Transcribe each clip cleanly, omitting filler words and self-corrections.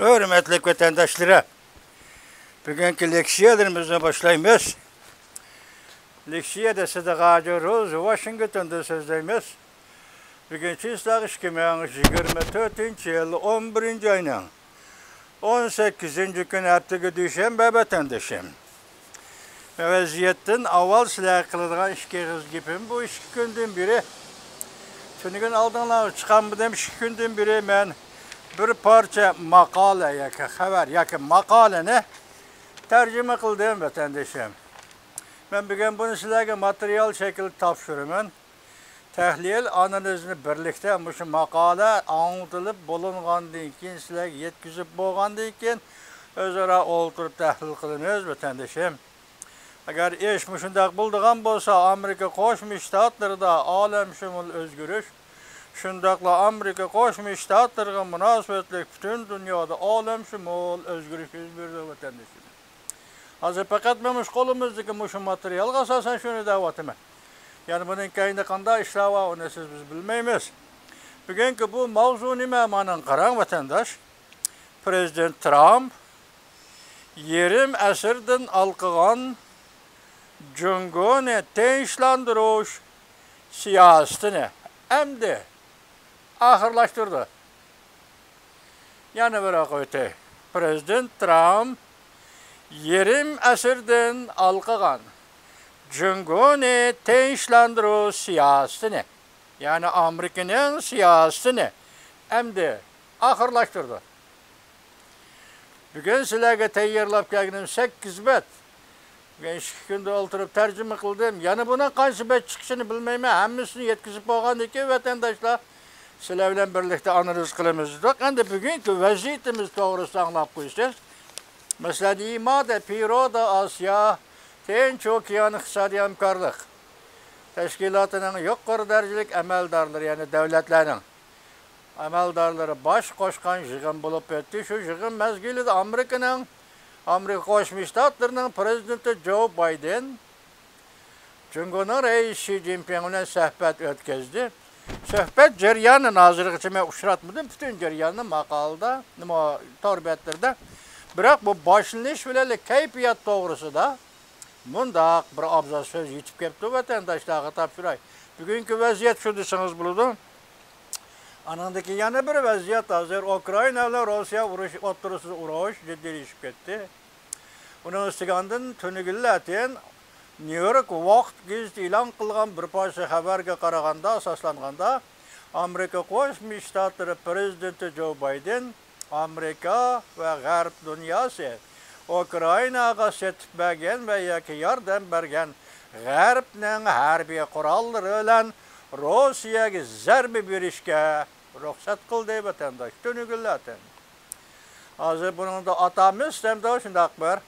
Hürmetli vatandaşlara, bugünkü leksiyalarımızdan başlayımız. Leksiyada Sıdık Washington'da sözleyimiz. Bugün Çislak 2024 yıl 11. ayının 18. gün haftaga düşenbe vatandaşım. Vaziyetten avval sizler kıldıgan işke gipim bu 2 günden biri. Tünügün aldığınlar çıkan bu demiş 2 günden biri ben bir parça makale yaka haber yaka makaleni tercüme kıldım vatandaşım. Ben bugün bunu sizlerge materyal şekilde tapşırımın. Tahlil analizini birlikte şu makale anlatılıp bulungandan keyin sizlerge yetkizip bolgandan keyin özara oturup tahlil kılınız vatandaşım. Eğer iş şundak bulduğan bolsa Amerika Qo'shma Shtatlarida olamshumul o'zgarish, shundaqla Amerika Qo'shma Shtatlarga munosabatli butun dunyoda olamshumul o'zgarish yuz berdi vatandaşlar. Hozir faqat men qo'limizdagi shu materialga asosan shuni da'vatim. Yani bunun kayında qanday ishlab uni siz biz bilmaymiz. Bugungi bu mavzu nima ma'nan qarang vatandaş. Prezident Trump yerim asrdan alqigan Cungoni tinchlandirish siyosetini endi ahirlashtirdi. Yana bir o'tay. Prezident Trump yerim asrdan alqigan Cungoni tinchlandirish siyosetini, yani Amerikaning siyosetini endi ahirlashtirdi. Bugün sizlarga tayyorlab kelganim 8 bet. Ben 2 kunda oturup tercüme kıldım. Yani buna kaç bet çıkışını bilmeyme. Hemmisini yetkizip olgan ki vatandaşlar sizler bilen birlikte analiz kılımızdık. Endi bugünkü vaziyetimiz doğrusu anlap koyacağız. Mesela imada Piroda Asya Tinch Okean İqtisadi Hamkorlik Teşkilatı'nın yuqori darajalik amaldarları, yani devletlerin amaldarları baş qo'shgan yig'in bo'lib o'tdi. Shu yig'in mezgilida Amerika Qo'shma Shtatlarning prezidenti Joe Biden Cungo'ning reis Xi Jinping bilan suhbat o'tkazdi. Suhbat jarayonini hozirgacha men uchratmadim. Butun jarayonni maqolada, nima torbiyatlarda. Biroq bu boshlanish bilan kayfiyat to'g'risida bundaq bir abzas so'z yetib kelibdi vatandoshlarga topshiray. Bugungi vaziyat shu desangiz bo'ladi. Anandaki yana bir vaziyat hazır. Ukrayna ile Rusya o'rtasida urush jiddiylashib ketdi. Bunun ustigandan tunigillatın New York vaqt gazeti e'lon qilgan bir parcha xabarga qaraganda, asoslanganda Amerika Qo'shma Shtatlari prezidenti Joe Biden Amerika va G'arb dunyosi Ukraynaga setib bergan va yoki yordam bergan G'arbning harbiy qurollari bilan Rossiyaga zarba berishga ruxsat qildi vatandosh tunigillatın. Hozir bunun da atamiz hamda shundaq bir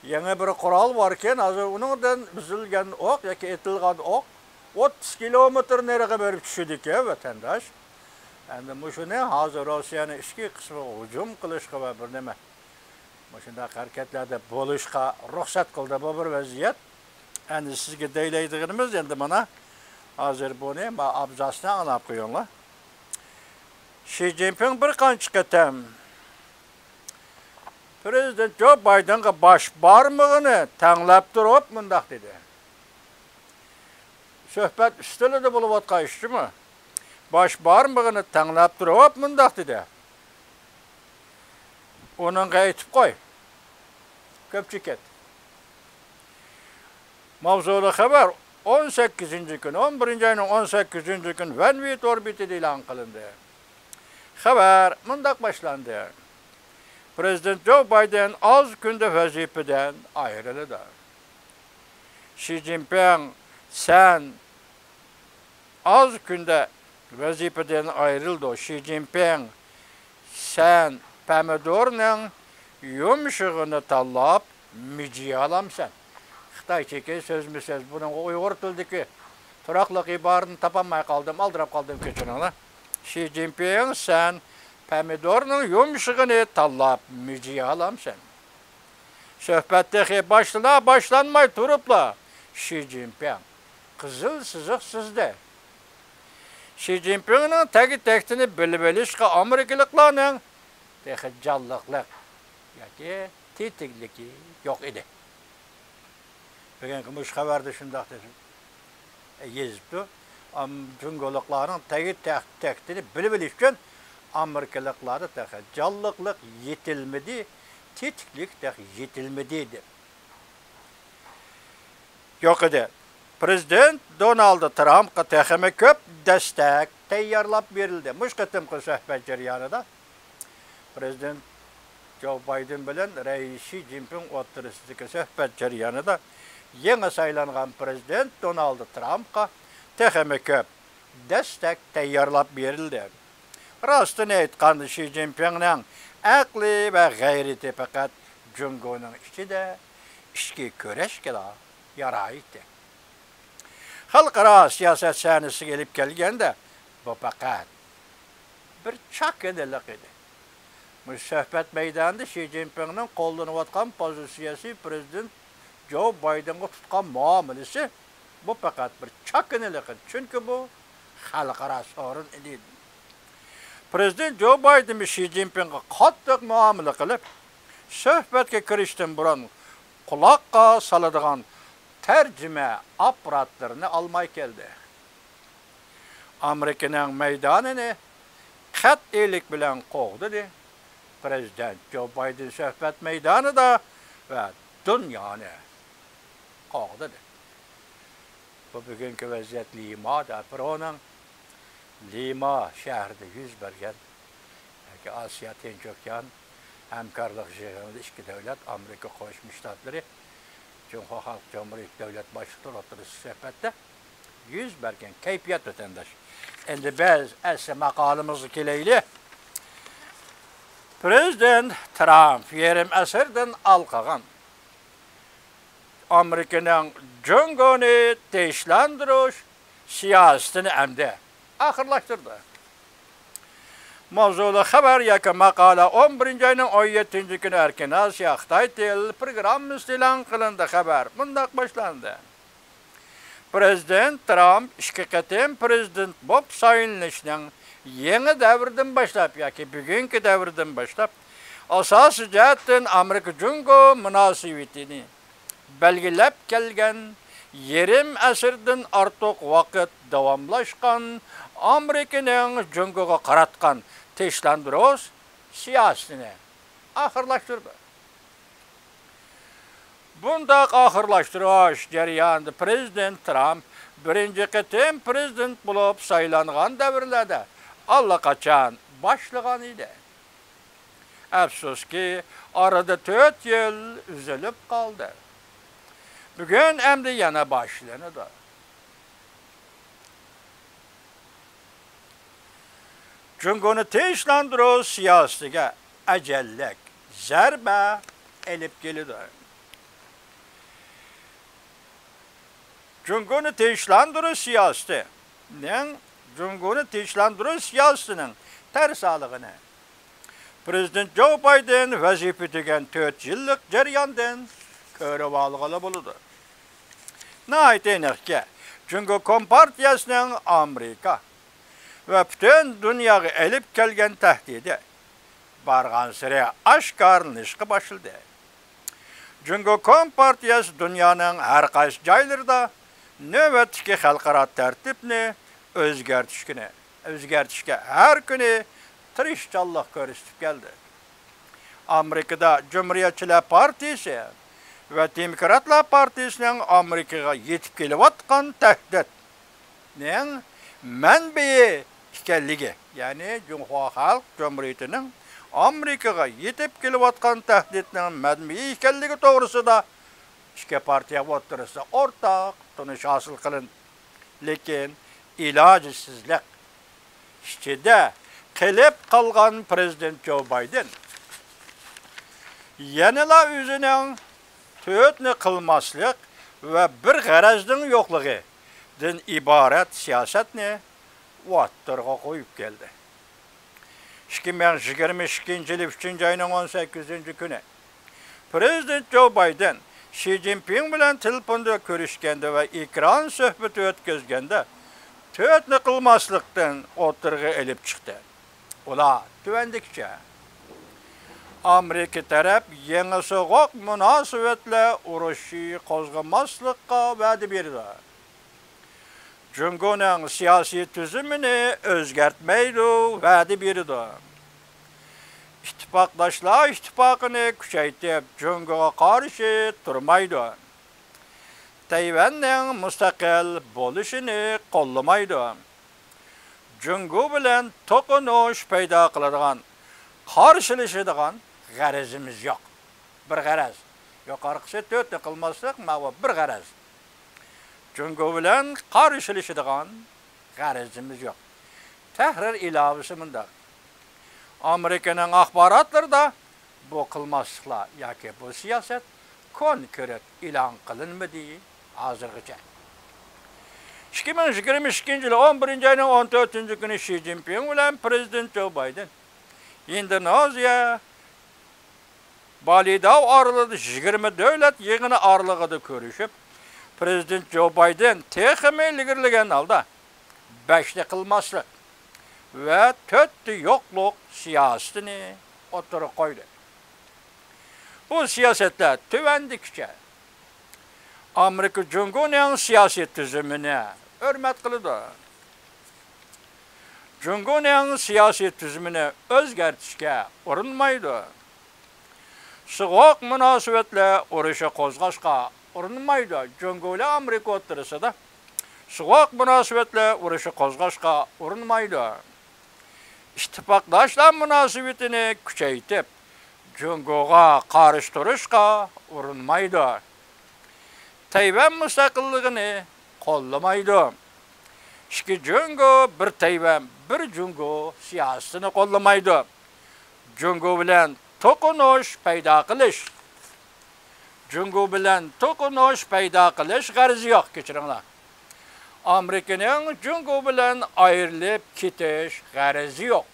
yangi bir qurol borken, hozir uningdan buzilgan o'q yoki etilgan o'q 30 kilometr nariga berib tushdi ekan vatandosh. Endi shuni hozir Rossiyaning ichki qismi hujum qilishga va bir nima shundaq harakatlarda bo'lishga ruxsat qildi bu bir vaziyat. Endi sizga deylaydigimiz endi mana hozir buni abzasdan anlab qo'yinglar. Xi Jinping bir qancha qatam Prezident Joe Biden'ga baş barmağını tanlab turib mundaq dedi. Söhbət üstəlində bo'lib atqan işmi? Baş barmağını tanlab turib mundaq dedi. Onun aytib qo'y. Köpçük et. Mavzulu xabar 18. gün, 11. ayının 18. gün Vanvit orbitida e'lon qilindi. Xabar mundaq boshlandı. Prezident Joe Biden az kunda vazifeden ayrıldı. Xi Jinping sen az kunda vazifeden ayrıldı. Xi Jinping sen pomidorning yumshug'ini tanlab mijiy olamsan. Xitoycha so'zmi so'z. Buning Uyg'ur tilidagi turaqliq iborini topolmay qoldim, aldirab qoldim kechiringlar. Xi Jinping sen pomidorning yumshug'ini tanlab mijiy olamsan. Suhbatdagi boshlanmay turibla Xi Jinping qizil siziq sizda. Xi Jinping'ning tagi tekstini bilib olishga Amerikaliklarning canlılık yoki tetikligi yo'q edi. Bugungi mush xabarda shundoq yezibdi. Cungoliklarning taktini bilib olish uchun Amerikaliklarda canlılık yetilmedi, tetiklik yetilmedi deb. Yo'q edi. Prezident Donald Trump'a texmi ko'p destek tayyorlab berildi. Mush qatimqi suhbat jarayonida Prezident Joe Biden bilan Rais Xi Jinping o'rtasidagi suhbat jarayonida yangi saylangan prezident Donald Trump'a texmi ko'p destek tayyorlab berildi. Rostini aytganda Xi Jinpingning aqli va g'ayrati faqat Jungoning ichida ishga ko'rashga yaraydi. Xalqaro siyosat sahnasiga kelib kelganda bu faqat bir chaqinilik edi. Suhbat maydonida Xi Jinpingning qo'llanayotgan pozitsiyasi prezident Joe Bidenga tutgan muomalasi bu faqat bir chaqinilik edi. Chunki bu xalqaro sorun edi. Prezident Joe Biden Xi Jinpingga qattiq muomala qilib, suhbatga kirishdan burun quloqqa soladigan tercüme aparatlarını almay keldi. Amerika'nın meydanını qat'iylik bilan qo'g'di. Prezident Joe Biden suhbat meydanı da ve dünyani qo'g'di. Bu bugungi vaziyat Limada, Peru'nun Lima shahrida yuz bergan Osiyo Tinch okean hamkorlik yig'inida ikki davlat Amerika Qo'shma Shtatlari Cumhuriyet Halk Cumhuriyeti Devlet Başkanı oturuşu sohbette yüz bergen keyfiyet vatandaş. Şimdi biz esse makalımızı kileyli Prezident Trump yerim esirden alqagan Amerika'nın Cungoni teşlandırış siyasetini emde ahırlaştırdı. Mavzulu haber yakın makala 11. ayının 17. günü erken Asya Xitay Tel programımız ilan kılındı haber. Bundak başlandı. Prezident Trump iki qatim prezident bob sayılışının yeni devirden başlap yoki bugünkü devirden başlap asası cihetten Amerika-Jungo münasibetini belgilep kelgen yerim asırdan artıq vakit davamlaşkan Amerika'nın Jungo'ga qaratkan teşlandırış siyasetini ahırlaştırdı. Bundaq ahırlaştırış jarayonida Prezident Trump birinci qatim prezident bo'lib saylangan davrlarda allaqachon boshlagan edi. Afsuski, arada 4 yil uzilib qoldi. Bugun endi yana boshlanadi. Jungoni tinchlandirish siyosatiga ajallik zarba elib keladi. Jungoni tinchlandirish siyosatining tarsaligini Prezident Joe Biden vazifa degan 4 yillik jarayondan ko'rib olg'ili bo'ladi. Naytenirki, Jungo Kompartiyasining Amerika ve bütün dünyaya elip kelgen tehdidi bargan sire aşkarlanışqa başladı. Jungo Kompartiyasi dünyanın her qaysi joylarida navbatdagi xalqaro tartibni o'zgartishga har kuni tirishchanlik ko'rsatib keldi. Amerikada Cumhuriyetçiler Partisi ve Demokratlar Partisining Amerikaga yetib kelayotgan tahdidning manbai ekanligi, ya'ni Cumhuriyet Halk Cumhuriyetining Amerikaga yetib kelayotgan tahdidning manbai ekanligi to'g'risida ikki partiya o'rtasida o'rtaq tunish hosil qilindi. Lekin ilojsizlik ichida qilib qolgan Prezident Joe Biden yanala o'zining to'tni qilmaslik va bir g'arazning yo'qligidan iborat siyosatni o'ttirg'a qo'yib keldi. 2022 yil 3 ayning 18 kuni Prezident Joe Biden Xi Jinping bilan telefonda ko'rishganda va ekran suhbati o'tkazganda to'tni qilmaslikdan o'tirg'a elib chiqdi. Ular tuvandikicha Amerika taraf yangi so'g'oq munosabatlar urushi qo'zg'amaslikqa va'da berdi. Jungoning siyosiy tuzumini o'zgartmaydi, va'da berdi. İttifaqdoshlar ittifoqini kuchaytirib, Jungoga qarshi turmaydi. Tayvanning mustaqil bo'lishini qo'llamaydi. Jungo bilan to'qinish paydo qiladigan, qarshilashadigan g'arazimiz yo'q. Bir g'araz. Yuqorqisi 4 qilmaslik, ma'lum bir g'araz. Jungo bilan qarshilashadigan g'arazimiz yo'q. Tahrir ilovasi bunda. Amerikaning axborotlarida bu qilmasliklar yoki bu siyosat konkret e'lon qilinmadi hozirgacha. 2022 yil 11 oyning 14 kuni Xi Jinping bilan prezident Joe Biden Indoneziya Balida oralida 20 davlat yig'ini oralig'ida ko'rishib, prezident Joe Biden texmi ilgirlagan holda 5 qilmaslik va 4 yo'qlik siyosatini o'tirib qo'ydi. Bu siyosatlar tuvandikcha Amerika Jungoning siyosiy tuzumini hurmat qiladi. Jungoning siyosiy tuzumini o'zgartirishga urinmaydi. So'g'oq munosabatlar urushi qo'zg'ashga urinmaydi. Jungo bilan Amerika o'rtasida so'g'oq munosabatlar urushi qo'zg'ashga urinmaydi. İttifaqdoshlar munosabatini kuchaytirib, Jungoga qarshi turishga urinmaydi. Tayvan mustaqilligini qo'llamaydi. Ikki Jungo, bir Tayvan, bir Jungo siyosatini qo'llamaydi. Jungo bilan to'qinish paydo qilish. Jungo bilan to'qinish paydo qilish g'arzi yo'q, kechiringlar. Amerikaning Jungo bilan ayrilib ketish g'arzi yo'q.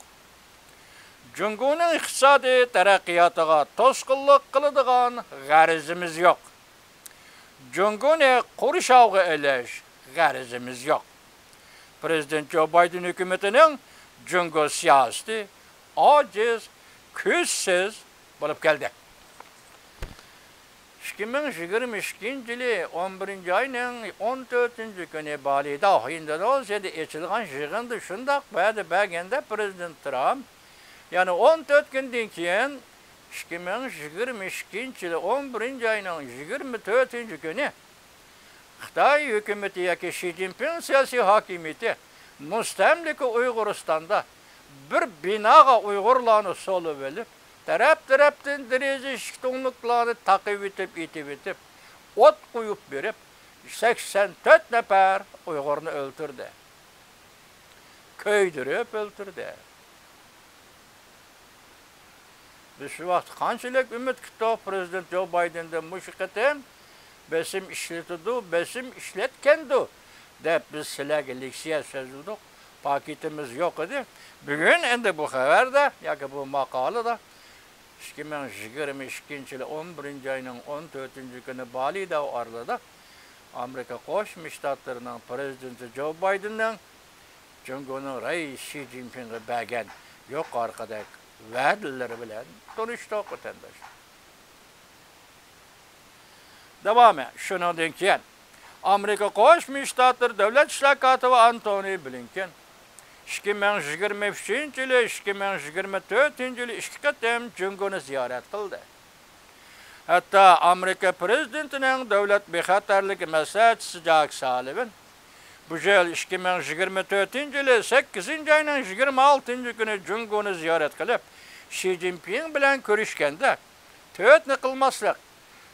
Jungoning iqtisodiy taraqqiyotiga to'sqinlik qiladigan g'arzimiz yo'q. Jungoni qurshovga ilish g'arazimiz yo'q. Prezident Joe Biden hukumatining Jungo siyosati ojiz, kuchsiz bo'lib keldi. 2022 yili 11 oyning 14 kuni Balida, Indoneziyada ochilgan yig'inda shundoq va'da berganda prezident Trump, ya'ni 14 kundan keyin 2022 yili 11 oyning 24 kuni Xitoy hukumati yoki Xi Jinping siyosiy hokimiyati mustamlika Uyg'uristonda bir binoga Uyg'urlarni solib olib, taraf-tarafdan deraza eshiklarni taqib etib, o't qo'yib berib, 84 nafar Uyg'urni o'ldirdi. Köydirib o'ldirdi. Biz şu vaqt qanchalik umid kutdik prezident Joe Biden'dan mushiqatin besim ishlatdi, besim ishlatgandi deb biz sizlarga leksiya so'zladik. Paketimiz yo'q edi. Bugun endi bu xabarda yoki bu maqolada 2022 yil 11 oyning 14 kuni Balida oralida Amerika Qo'shma Shtatlarining prezidenti Joe Biden'ning Jungoning rais Xi Jinpingga bergan yuqoridagi va'dalari bilan tanishdik vatandosh. Davomı, shundan keyin Amerika Qo'shma Shtatlar davlat ishlar kotibi Antony Blinken 2023 yili 2024 yili 2 qatam Jungoni ziyorat qildi. Hatto Amerika prezidentining davlat bexatarligi maslahatchisi Jack Sullivan bu yil 2024 yili 8 oyning 26 kuni Jungoni ziyorat qilib, Xi Jinping bilan ko'rishganda 4 qilmaslik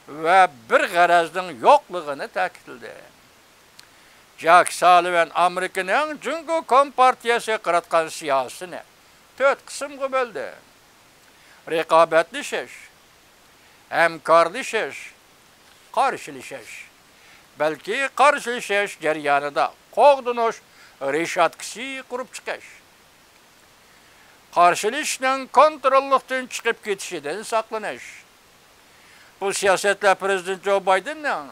va bir g'arazning yo'qligini ta'kidladi. Jack Sullivan Amerikaning Jungo Kompartiyasi qiratgan siyosatini 4 qismga bo'ldi. Raqobatlashish, hamkorlashish, qarshilashish. Balki qarshilashish jarayonida qo'g'dinish reshatkasi qurib chiqish. Qarshilashning kontrollikdan chiqib ketishidan saqlanish. Bu siyosatlar prezident Joe Biden'ning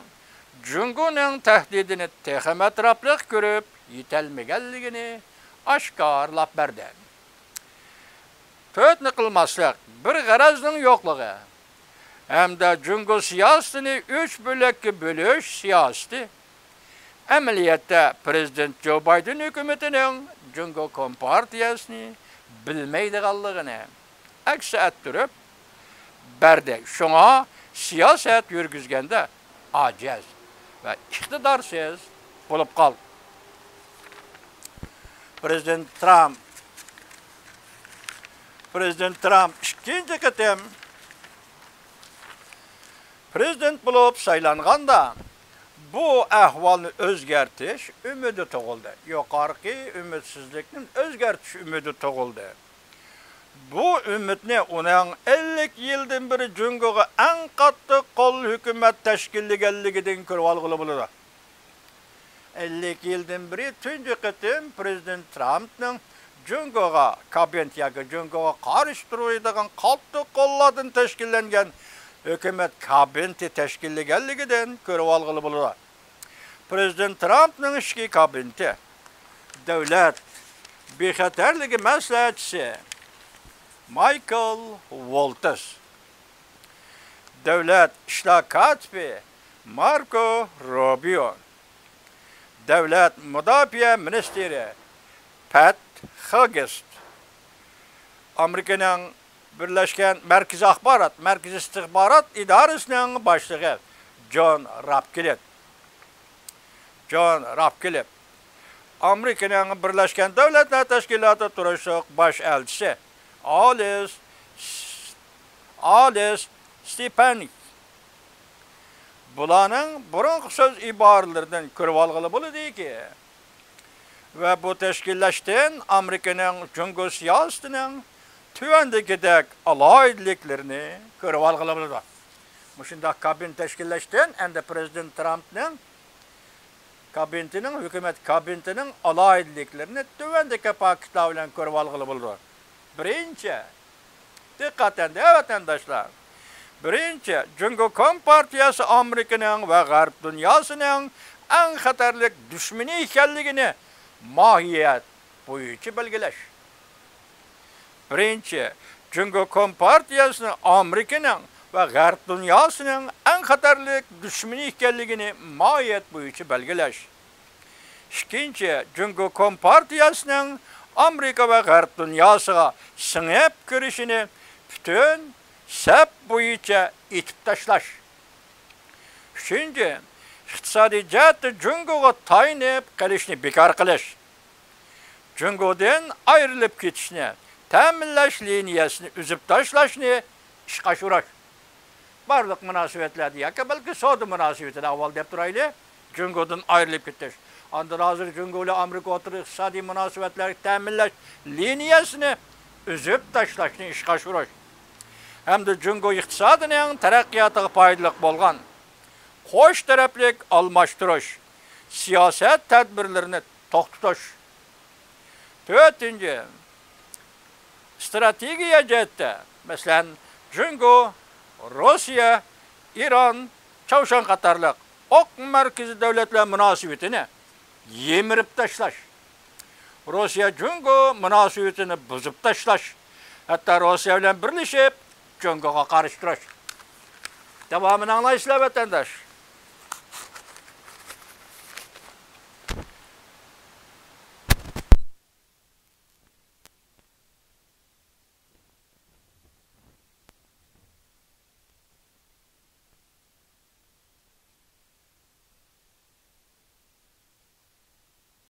Jungoning tahdidini texnik atrofliq ko'rib, yetilmaganligini oshkorlab berdi. Tötni qilmaslik, bir g'arazning yo'qligi. Hamda Jungo siyosatini 3 bo'lakka bo'lish siyosati amaliyotda prezident Joe Biden hukumatining Jungo kompartiyasini bilmaydiganligini aks ettirib berdi. Şuna siyosat yurgizganda aciz ve iqtidorsiz bo'lib qoldi. Prezident Trump ikkinchi qatim prezident bo'lib saylanganda bu ahvolni o'zgartirish umidi tug'ildi. Yuqorqi umidsizlikni o'zgartirish umidi tug'ildi. Bu umidni uning 50 yildan beri Jungoga eng qattiq qo'l hukumat tashkillaganligidan ko'rib olg'ili bo'ladi. 50 yildan beri tunji qatim prezident Trumpning Jungoga kabinetiga Jungoga qarshi turadigan qattiq qo'llardan tashkillangan hukumat kabineti tashkillaganligidan ko'rib olg'ili bo'ladi. Prezident Trumpning ishki kabineti davlat bexatarligi maslahatchisi Michael Waltz, davlat ishlar katibi Marco Rubio, davlat mudofaa ministri Pat Hughes, Amerikaning Birleşken Merkez İstihbarat İdaresining boshlig'i John Ratcliffe, Amerikaning Birleşken Devletler Teşkilatı turuşuq bosh elchisi Alice Stefanik. Bularning burungi so'z iboralaridan ko'rib olg'ili bo'ladiki, ve bu tashkillashdan Amerikaning Jungo siyosatining tuvandagidek aloyidliklerini ko'rib olg'ili bo'ladi. Mushunday kabinet tashkillashdan endi prezident Trumpning kabinetining, hukumat kabinetining aloyidliklerini tuvandagi paketlar bilan ko'rib olg'ili bo'ladi. Birinchi, diqqat vatandoshlar. Birinchi, Jungo kompartiyasi Amerikaning va G'arb dunyosining eng xatarli dushmani ekanligini mohiyat bo'yicha belgilash. Birinchi, Jungo kompartiyasini Amerikaning va G'arb dunyosining eng xatarli dushmani ekanligini mohiyat bo'yicha belgilash. Ikkinchi, Jungo kompartiyasining Amerika ve G'arb dunyosiga singib kirishini butun sap bo'yicha etib tashlash. Uchinchi, iqtisodiy jihatda Jungoga tayanib qilishni bekor qilish. Jungodan ayrilib ketishni, ta'minlash liniyasini uzib tashlashni ishga oshirish. Barliq munosabatlarda yoki balki savdo munosabatida avval deb turaylik, Jungodan ayrilib ketish. Andan hozir Jungo ile Amerika o'rtasidagi iqtisodiy munosabatlarni ta'minlash liniyasini uzib tashlashni ishga oshirish. Hamda Jungo iqtisodining taraqqiyotiga foydali bo'lgan qo'sh taraflik almashtirish, siyosat tadbirlarini to'xtatish. To'rtinchi, strategiya jihatda, masalan, Jungo, Rossiya, Iran, Chavshan qatorliq oq markaziy davlatlar munosabatini yemirib tashlash. Rossiya Jungo munosabatini buzib tashlash. Hatta Rossiya bilan birlashib Jungoga qarshi turish. Davomini anglaysizlar vatandosh.